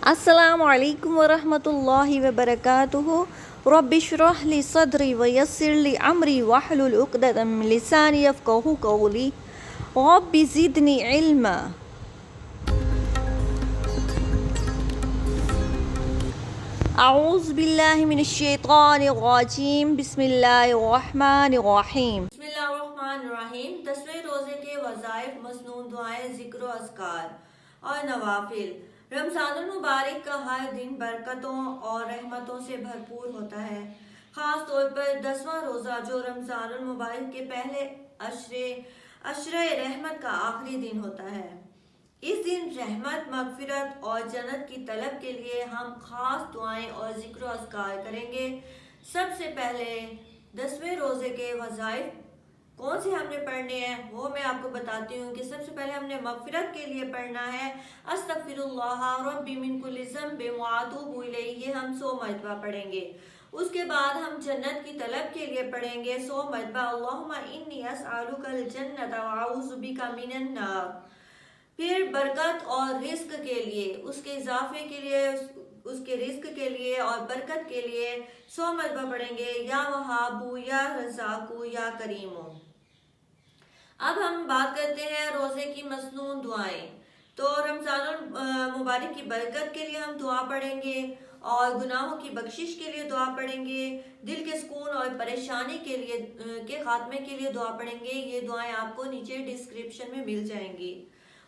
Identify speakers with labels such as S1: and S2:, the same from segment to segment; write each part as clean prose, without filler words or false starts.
S1: السلام علیکم ورحمۃ اللہ وبرکاتہ. رب اشرح لی صدری ویسر لی امری واحلل عقدۃ من لسانی یفقہوا قولی. رب زدنی علما. اعوذ باللہ من الشیطان الرجیم. بسم اللہ الرحمن الرحیم.
S2: بسم اللہ الرحمن الرحیم. 10ویں روزے کے وظائف، مسنون دعائیں، ذکر و اذکار اور نوافل. رمضان المبارک کا ہر دن برکتوں اور رحمتوں سے بھرپور ہوتا ہے، خاص طور پر 10واں روزہ جو رمضان المبارک کے پہلے عشرہ رحمت کا آخری دن ہوتا ہے. اس دن رحمت، مغفرت اور جنت کی طلب کے لیے ہم خاص دعائیں اور ذکر و اذکار کریں گے. سب سے پہلے 10ویں روزے کے وظائف کون سے ہم نے پڑھنے ہیں وہ میں آپ کو بتاتی ہوں کہ سب سے پہلے ہم نے مغفرت کے لیے پڑھنا ہے استغفر اللہ ربی من کل ذنب واتوب الیہ، یہ ہم 100 مرتبہ پڑھیں گے. اس کے بعد ہم جنت کی طلب کے لیے پڑھیں گے 100 مرتبہ اللہم انی اسألک الجنۃ واعوذ بک من النار. پھر برکت اور رزق کے لیے، اس کے اضافے کے لیے، اس کے رزق کے لیے اور برکت کے لیے 100 مرتبہ پڑھیں گے یا وہابو یا رزاقو یا کریمو. اب ہم بات کرتے ہیں روزے کی مسنون دعائیں. تو رمضان المبارک کی برکت کے لیے ہم دعا پڑھیں گے اور گناہوں کی بخشش کے لیے دعا پڑھیں گے، دل کے سکون اور پریشانی کے خاتمے کے لیے دعا پڑھیں گے. یہ دعائیں آپ کو نیچے ڈسکرپشن میں مل جائیں گی.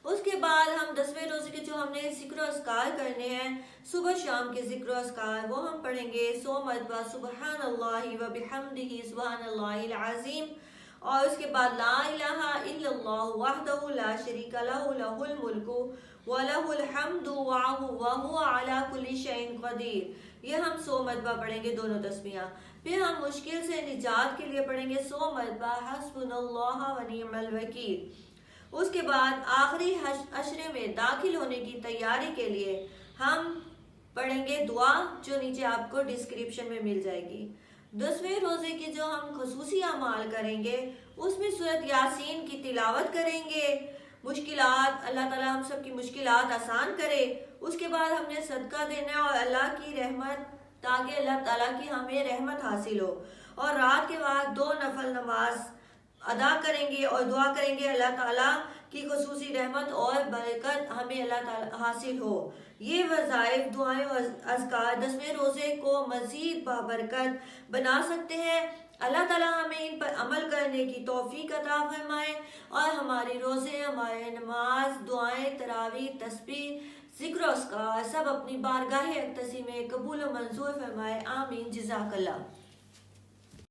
S2: اس کے بعد ہم 10ویں روزے کے جو ہم نے ذکر و اذکار کرنے ہیں، صبح شام کے ذکر و اذکار وہ ہم پڑھیں گے 100 مرتبہ سبحان اللہ و بحمدہ سبحان اللہ العظیم. اور اس کے بعد لا الہ الا اللہ وحدہ لا شریک لہ لہ الملک ولہ الحمد وہو علی کل شیء قدیر. یہ ہم 100 مرتبہ پڑھیں گے دونوں تسبیحاں. پھر ہم مشکل سے نجات کے لیے پڑھیں گے 100 مرتبہ حسبنا اللہ ونعم الوکیل. اس کے بعد آخری عشرے میں داخل ہونے کی تیاری کے لیے ہم پڑھیں گے دعا جو نیچے آپ کو ڈسکرپشن میں مل جائے گی. 10ویں روزے کے جو ہم خصوصی اعمال کریں گے اس میں سورۃ یاسین کی تلاوت کریں گے. مشکلات، اللہ تعالیٰ ہم سب کی مشکلات آسان کرے. اس کے بعد ہم نے صدقہ دینا اور اللہ کی رحمت، تاکہ اللہ تعالیٰ کی ہمیں رحمت حاصل ہو. اور رات کے بعد 2 نفل نماز ادا کریں گے اور دعا کریں گے اللہ تعالیٰ کی خصوصی رحمت اور برکت ہمیں اللہ تعالیٰ حاصل ہو. یہ وظائف، دعائیں اور اذکار 10ویں روزے کو مزید بابرکت بنا سکتے ہیں. اللہ تعالیٰ ہمیں ان پر عمل کرنے کی توفیق عطا فرمائے اور ہماری روزے، ہمارے نماز، دعائیں، تراویح، تسبیح، ذکر و اذکار سب اپنی بارگاہ اقدسی میں قبول و منظور فرمائے. آمین. جزاک اللہ.